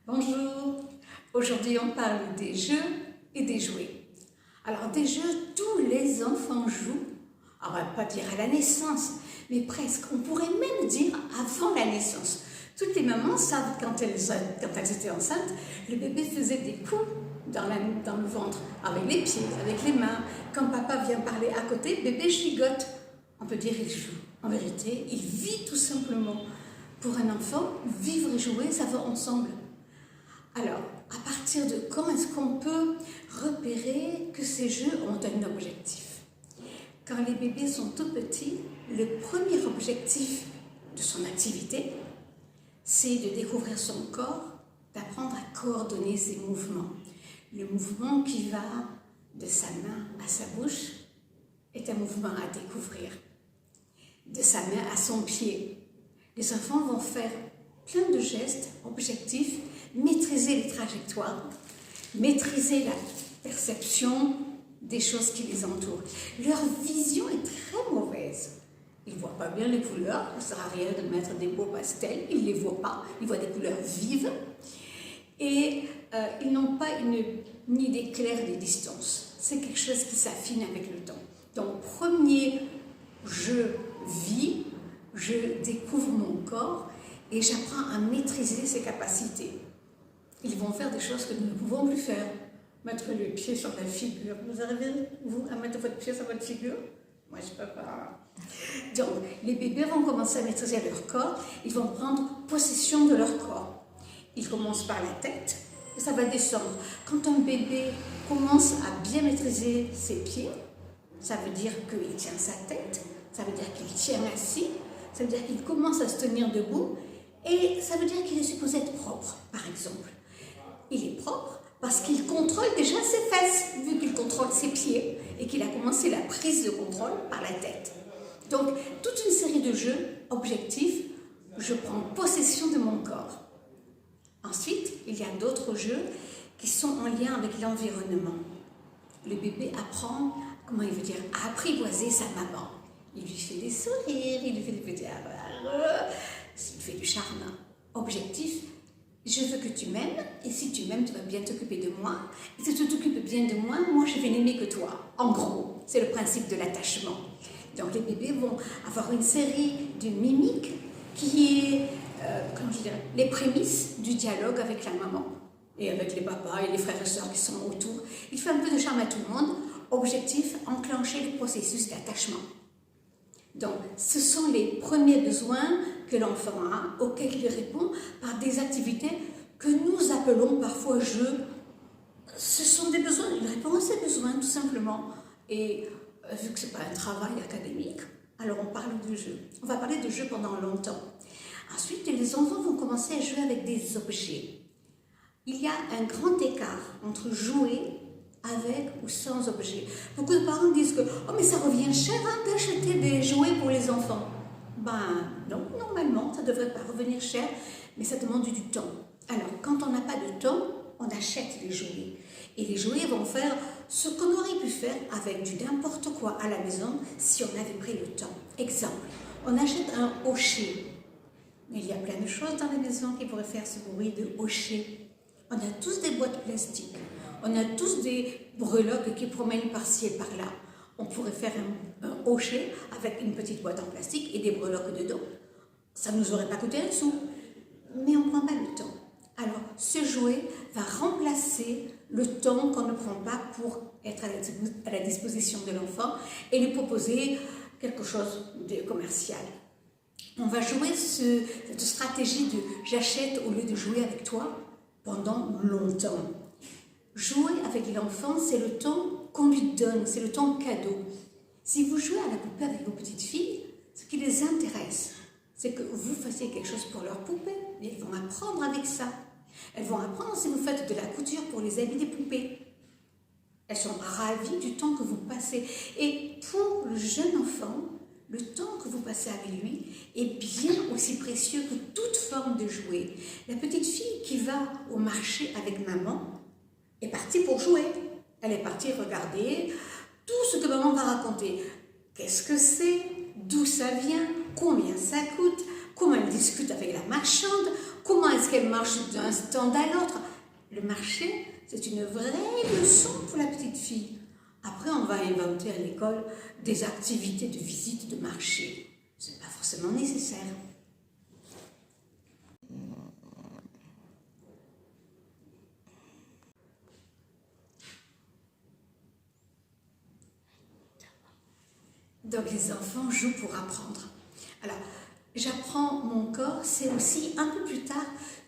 Bonjour, aujourd'hui on parle des jeux et des jouets. Alors des jeux, tous les enfants jouent, on va pas dire à la naissance, mais presque, on pourrait même dire avant la naissance. Toutes les mamans savent quand elles étaient enceintes, le bébé faisait des coups dans le ventre, avec les pieds, avec les mains. Quand papa vient parler à côté, bébé gigote. On peut dire il joue. En vérité, il vit tout simplement. Pour un enfant, vivre et jouer, ça va ensemble. Alors, à partir de quand est-ce qu'on peut repérer que ces jeux ont un objectif? Quand les bébés sont tout petits, le premier objectif de son activité, c'est de découvrir son corps, d'apprendre à coordonner ses mouvements. Le mouvement qui va de sa main à sa bouche est un mouvement à découvrir. De sa main à son pied. Les enfants vont faire plein de gestes objectifs, maîtriser les trajectoires, maîtriser la perception des choses qui les entourent. Leur vision est très mauvaise. Ils ne voient pas bien les couleurs, ça ne sert à rien de mettre des beaux pastels, ils ne les voient pas, ils voient des couleurs vives. Et ils n'ont pas une idée claire des distances. C'est quelque chose qui s'affine avec le temps. Donc, premier je vis, je découvre mon corps et j'apprends à maîtriser ses capacités. Ils vont faire des choses que nous ne pouvons plus faire. Mettre le pied sur la figure. Vous arrivez, vous, à mettre votre pied sur votre figure? Moi, je ne peux pas. Donc, les bébés vont commencer à maîtriser leur corps. Ils vont prendre possession de leur corps. Ils commencent par la tête et ça va descendre. Quand un bébé commence à bien maîtriser ses pieds, ça veut dire qu'il tient sa tête, ça veut dire qu'il tient assis, ça veut dire qu'il commence à se tenir debout et ça veut dire qu'il est supposé être propre, par exemple. Il est propre parce qu'il contrôle déjà ses fesses, vu qu'il contrôle ses pieds et qu'il a commencé la prise de contrôle par la tête. Donc, toute une série de jeux objectifs, je prends possession de mon corps. Ensuite, il y a d'autres jeux qui sont en lien avec l'environnement. Le bébé apprend, comment il veut dire, à apprivoiser sa maman. Il lui fait des sourires, il lui fait des petits il fait du charme. Objectif, je veux que tu m'aimes, et si tu m'aimes, tu vas bien t'occuper de moi. Et si tu t'occupes bien de moi, moi je vais n'aimer que toi. En gros, c'est le principe de l'attachement. Donc les bébés vont avoir une série de mimiques qui est, comment je dirais, les prémices du dialogue avec la maman. Et avec les papas et les frères et sœurs qui sont autour. Il fait un peu de charme à tout le monde. Objectif, enclencher le processus d'attachement. Donc, ce sont les premiers besoins que l'enfant a, auxquels il répond par des activités que nous appelons parfois jeux. Ce sont des besoins, il répond à ses besoins tout simplement. Et vu que ce n'est pas un travail académique, alors on parle de jeux. On va parler de jeux pendant longtemps. Ensuite, les enfants vont commencer à jouer avec des objets. Il y a un grand écart entre jouer avec ou sans objet. Beaucoup de parents disent que « Oh, mais ça revient cher d'acheter des jouets pour les enfants. » Ben non, normalement, ça ne devrait pas revenir cher, mais ça demande du temps. Alors, quand on n'a pas de temps, on achète les jouets. Et les jouets vont faire ce qu'on aurait pu faire avec du n'importe quoi à la maison si on avait pris le temps. Exemple, on achète un hochet. Mais il y a plein de choses dans la maison qui pourraient faire ce bruit de hochet. On a tous des boîtes plastiques. On a tous des breloques qui promènent par-ci et par-là. On pourrait faire un hochet avec une petite boîte en plastique et des breloques dedans. Ça ne nous aurait pas coûté un sou. Mais on ne prend pas le temps. Alors, ce jouet va remplacer le temps qu'on ne prend pas pour être à la disposition de l'enfant et lui proposer quelque chose de commercial. On va jouer cette stratégie de « j'achète au lieu de jouer avec toi » pendant longtemps. Jouer avec l'enfant, c'est le temps qu'on lui donne, c'est le temps cadeau. Si vous jouez à la poupée avec vos petites filles, ce qui les intéresse, c'est que vous fassiez quelque chose pour leur poupée. Et elles vont apprendre avec ça. Elles vont apprendre si vous faites de la couture pour les habits des poupées. Elles sont ravies du temps que vous passez. Et pour le jeune enfant, le temps que vous passez avec lui est bien aussi précieux que toute forme de jouet. La petite fille qui va au marché avec maman est partie pour jouer. Elle est partie regarder tout ce que maman va raconter. Qu'est-ce que c'est? D'où ça vient? Combien ça coûte? comment elle discute avec la marchande, comment est-ce qu'elle marche d'un stand à l'autre. Le marché, c'est une vraie leçon pour la petite fille. Après, on va inventer à l'école des activités de visite de marché. Ce n'est pas forcément nécessaire. Donc les enfants jouent pour apprendre. Alors, j'apprends mon corps, c'est aussi un peu plus tard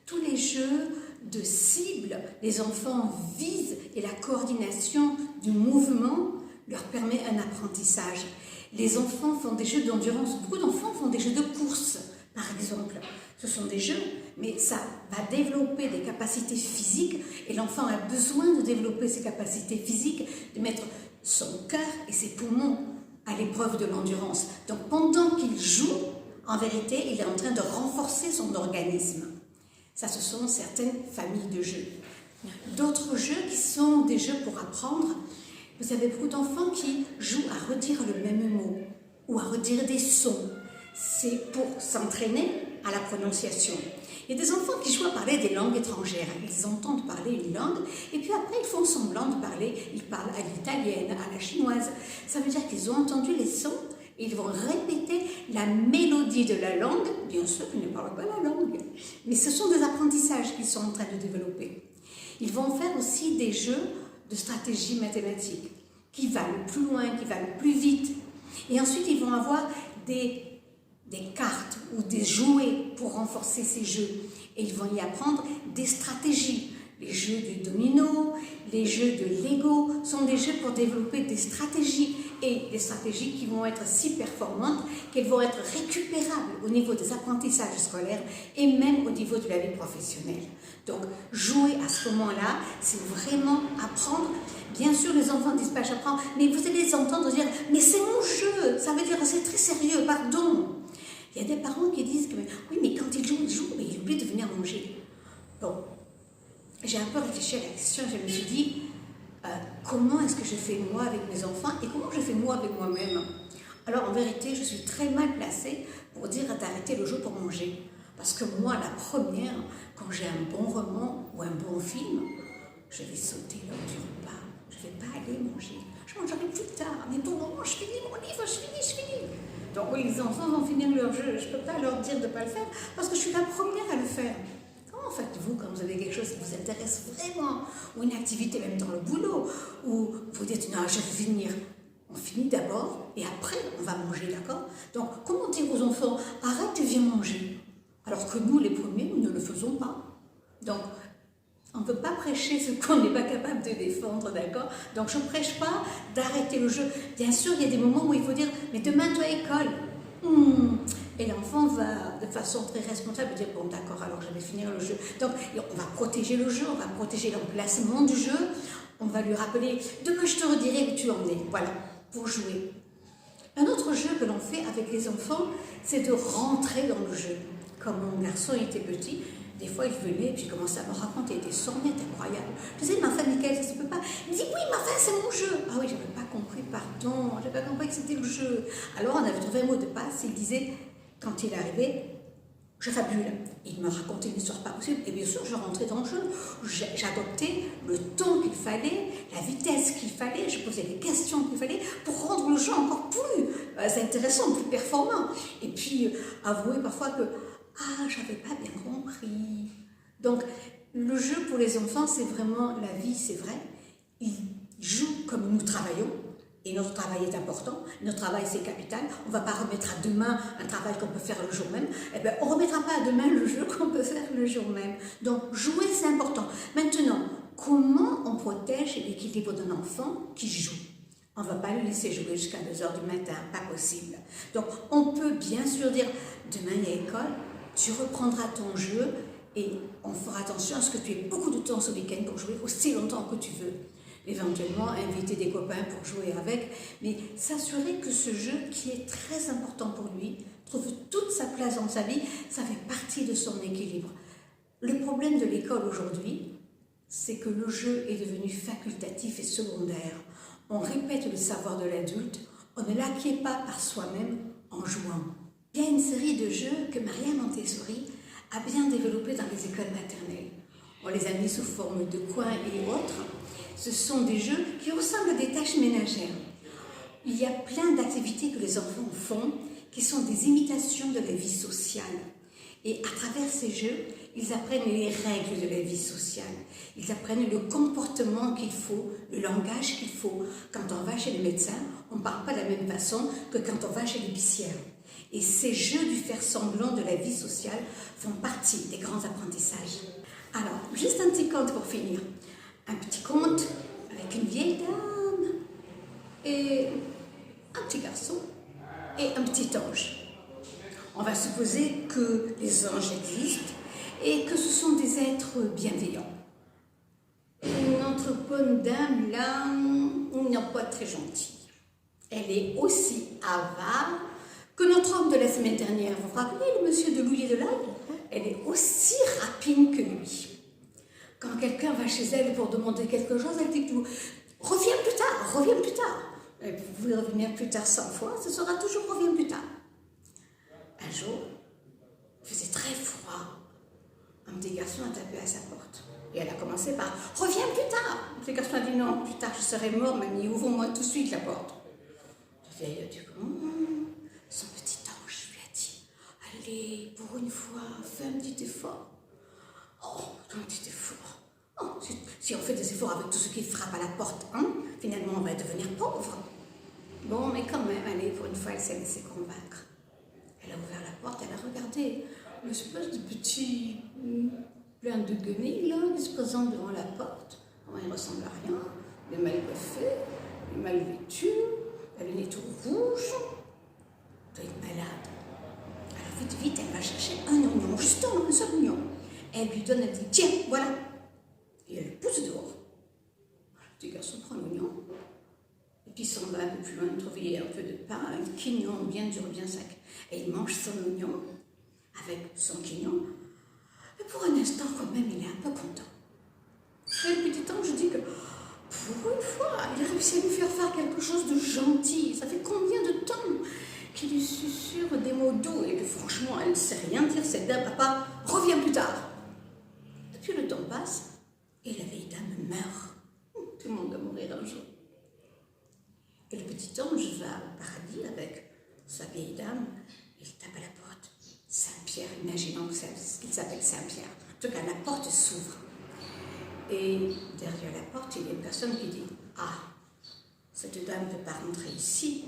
tous les jeux de cibles. Les enfants visent et la coordination du mouvement leur permet un apprentissage. Les enfants font des jeux d'endurance. Beaucoup d'enfants font des jeux de course, par exemple. Ce sont des jeux, mais ça va développer des capacités physiques et l'enfant a besoin de développer ses capacités physiques, de mettre son cœur et ses poumons à l'épreuve de l'endurance. Donc pendant qu'il joue, en vérité, il est en train de renforcer son organisme. Ça, ce sont certaines familles de jeux. D'autres jeux qui sont des jeux pour apprendre. Vous avez beaucoup d'enfants qui jouent à redire le même mot ou à redire des sons. C'est pour s'entraîner à la prononciation. Il y a des enfants qui jouent à parler des langues étrangères. Ils entendent parler une langue et puis après ils font semblant de parler. Ils parlent à l'italienne, à la chinoise. Ça veut dire qu'ils ont entendu les sons et ils vont répéter la mélodie de la langue, bien sûr qu'ils ne parlent pas la langue. Mais ce sont des apprentissages qu'ils sont en train de développer. Ils vont faire aussi des jeux de stratégie mathématique qui vont plus loin, qui vont plus vite. Et ensuite, ils vont avoir des cartes ou des jouets pour renforcer ces jeux. Et ils vont y apprendre des stratégies. Les jeux du domino, les jeux de Lego sont des jeux pour développer des stratégies. Et des stratégies qui vont être si performantes qu'elles vont être récupérables au niveau des apprentissages scolaires et même au niveau de la vie professionnelle. Donc, jouer à ce moment-là, c'est vraiment apprendre. Bien sûr, les enfants disent pas j'apprends, mais vous allez les entendre dire « mais c'est mon jeu, ça veut dire c'est très sérieux, pardon ». Il y a des parents qui disent que « oui, mais quand ils jouent, mais ils oublient de venir manger ». Bon, j'ai un peu réfléchi à la question, je me suis dit comment est-ce que je fais moi avec mes enfants et comment je fais moi avec moi-même. Alors en vérité, je suis très mal placée pour dire d'arrêter le jeu pour manger. Parce que moi, la première, quand j'ai un bon roman ou un bon film, je vais sauter l'heure du repas. Je ne vais pas aller manger. Je mangerai plus tard. Mais pour le moment, je finis mon livre, je finis. Donc oui, les enfants vont finir leur jeu. Je ne peux pas leur dire de ne pas le faire parce que je suis la première à le faire. Comment faites-vous quand vous avez quelque chose qui vous intéresse vraiment, ou une activité même dans le boulot, où vous dites non, je vais finir. On finit d'abord et après on va manger, d'accord? Donc comment dire aux enfants arrête et viens manger? Alors que nous, les premiers, nous ne le faisons pas. Donc on ne peut pas prêcher ce qu'on n'est pas capable de défendre, d'accord? Donc je ne prêche pas d'arrêter le jeu. Bien sûr, il y a des moments où il faut dire mais demain tu as école. Et l'enfant va, de façon très responsable, dire « Bon, d'accord, alors je vais finir le jeu. » Donc, on va protéger le jeu, on va protéger l'emplacement du jeu, on va lui rappeler « Demain, je te redirai où tu en es. » Voilà, pour jouer. Un autre jeu que l'on fait avec les enfants, c'est de rentrer dans le jeu. Quand mon garçon était petit, des fois, il venait et puis il commençait à me raconter des sonnettes incroyables. Je disais, mais enfin, Michael, ça se peut pas. Il dit, oui, mais enfin, c'est mon jeu. Ah oui, j'avais pas compris, pardon, j'avais pas compris que c'était le jeu. Alors, on avait trouvé un mot de passe, il disait, quand il arrivait, je fabule. Il me racontait une histoire pas possible. Et bien sûr, je rentrais dans le jeu. J'adoptais le ton qu'il fallait, la vitesse qu'il fallait, je posais les questions qu'il fallait pour rendre le jeu encore plus intéressant, plus performant. Et puis, avouer parfois que j'avais pas bien compris. Donc, le jeu pour les enfants, c'est vraiment la vie, c'est vrai. Ils jouent comme nous travaillons, et notre travail est important. Notre travail, c'est capital. On ne va pas remettre à demain un travail qu'on peut faire le jour même. Eh bien, on ne remettra pas à demain le jeu qu'on peut faire le jour même. Donc, jouer, c'est important. Maintenant, comment on protège l'équilibre d'un enfant qui joue? On ne va pas le laisser jouer jusqu'à 2 h du matin, pas possible. Donc, on peut bien sûr dire, demain, il y a école, tu reprendras ton jeu et on fera attention à ce que tu aies beaucoup de temps ce week-end pour jouer aussi longtemps que tu veux. Éventuellement, inviter des copains pour jouer avec, mais s'assurer que ce jeu, qui est très important pour lui, trouve toute sa place dans sa vie, ça fait partie de son équilibre. Le problème de l'école aujourd'hui, c'est que le jeu est devenu facultatif et secondaire. On répète le savoir de l'adulte, on ne l'acquiert pas par soi-même en jouant. Il y a une série de jeux que Maria Montessori a bien développés dans les écoles maternelles. On les a mis sous forme de coins et autres. Ce sont des jeux qui ressemblent à des tâches ménagères. Il y a plein d'activités que les enfants font qui sont des imitations de la vie sociale. Et à travers ces jeux, ils apprennent les règles de la vie sociale. Ils apprennent le comportement qu'il faut, le langage qu'il faut. Quand on va chez le médecin, on ne parle pas de la même façon que quand on va chez l'épicière. Et ces jeux du faire semblant de la vie sociale font partie des grands apprentissages. Alors, juste un petit conte pour finir. Un petit conte avec une vieille dame et un petit garçon et un petit ange. On va supposer que les anges existent et que ce sont des êtres bienveillants. Notre bonne dame, là, n'est pas très gentille. Elle est aussi avare que notre homme de la semaine dernière. Vous vous rappelez, le monsieur de Louis de l'Aigle? Elle est aussi rapine que lui. Quand quelqu'un va chez elle pour demander quelque chose, elle dit toujours « Reviens plus tard, reviens plus tard ». Et vous pouvez revenir plus tard 100 fois, ce sera toujours « Reviens plus tard ». Un jour, il faisait très froid. Un petit garçon a tapé à sa porte. Et elle a commencé par « Reviens plus tard ». Le petit garçon a dit « Non, plus tard je serai mort, mamie, ouvre-moi tout de suite la porte ». La vieille a dit « Son petit ange lui a dit « Allez, pour une fois, fais un petit effort ». Oh, un petit effort. Oh, si on fait des efforts avec tout ce qui frappe à la porte, hein, finalement on va devenir pauvre. Bon, mais quand même, allez, pour une fois, elle s'est laissée convaincre. Elle a ouvert la porte, elle a regardé une espèce de petit plein de guenilles là, qui se présente devant la porte. Oh, il ne ressemble à rien. Il est mal coiffé, il est mal vêtu, elle est tout rouge. Elle doit être malade. Alors vite, vite, elle va chercher un oignon, juste un seul oignon. Elle lui donne, elle dit, tiens, voilà. Et elle le pousse dehors. Le petit garçon prend l'oignon. Et puis il s'en va un peu plus loin, trouver un peu de pain, un quignon bien dur, bien sec. Et il mange son oignon avec son quignon. Et pour un instant, quand même, il est un peu content. Et le petit ange dit que, pour une fois, il a réussi à lui faire quelque chose de gentil. Ça fait combien de temps qu'il lui susurre des mots doux et que franchement, elle ne sait rien dire, cette dame, papa, reviens plus tard. Puis le temps passe et la vieille dame meurt. Tout le monde doit mourir un jour. Et le petit ange va au paradis avec sa vieille dame. Il tape à la porte. Saint-Pierre, imaginons que c'est ce qu'il s'appelle Saint-Pierre. En tout cas, la porte s'ouvre. Et derrière la porte, il y a une personne qui dit « Ah, cette dame ne peut pas rentrer ici. »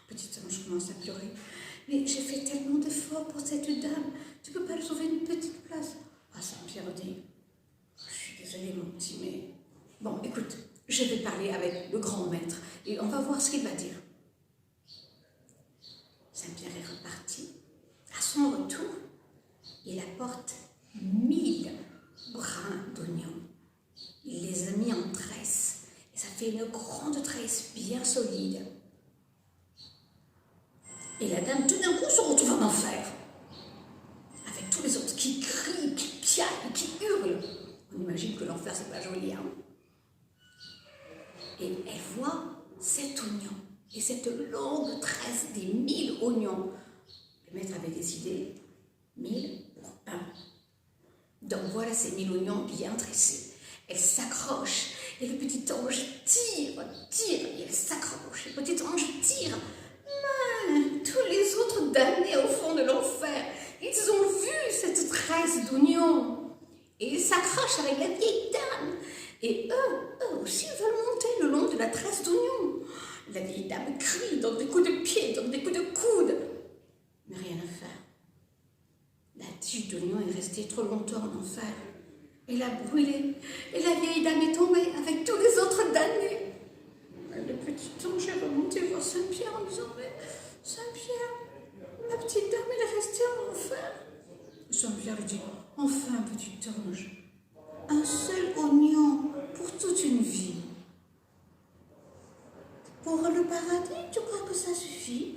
Petit ange commence à pleurer. « Mais j'ai fait tellement d'efforts pour cette dame. Tu ne peux pas lui sauver une petite place. » Ah, Saint-Pierre dit « Je suis désolée, mon petit, mais... Bon, écoute, je vais parler avec le grand maître et on va voir ce qu'il va dire. » Saint-Pierre est reparti. À son retour, il apporte 1000 brins d'oignons. Il les a mis en tresse et ça fait une grande tresse bien solide. Et la dame, tout d'un coup, se retrouve en enfer. Avec tous les autres qui crient, qui piaillent, qui hurlent. On imagine que l'enfer, c'est pas joli, hein. Et elle voit cet oignon et cette longue tresse des 1000 oignons. Le maître avait décidé 1000 pour 1. Donc voilà ces 1000 oignons bien tressés. Elle s'accroche et le petit ange tire, et elle s'accroche. Le petit ange tire. Mais tous les autres damnés au fond de l'enfer, ils ont vu cette tresse d'oignons et ils s'accrochent avec la vieille dame. Et eux aussi veulent monter le long de la tresse d'oignons. La vieille dame crie, donne des coups de pied, donne des coups de coude. Mais rien à faire. La tige d'oignon est restée trop longtemps en enfer. Elle a brûlé. Et la vieille dame est tombée avec tous les autres damnés. Le petit ange est remonté voir Saint-Pierre en disant « Mais Saint-Pierre, la petite dame, elle est restée en enfer. » Saint-Pierre lui dit « Enfin, petit ange, un seul oignon pour toute une vie. Pour le paradis, tu crois que ça suffit ?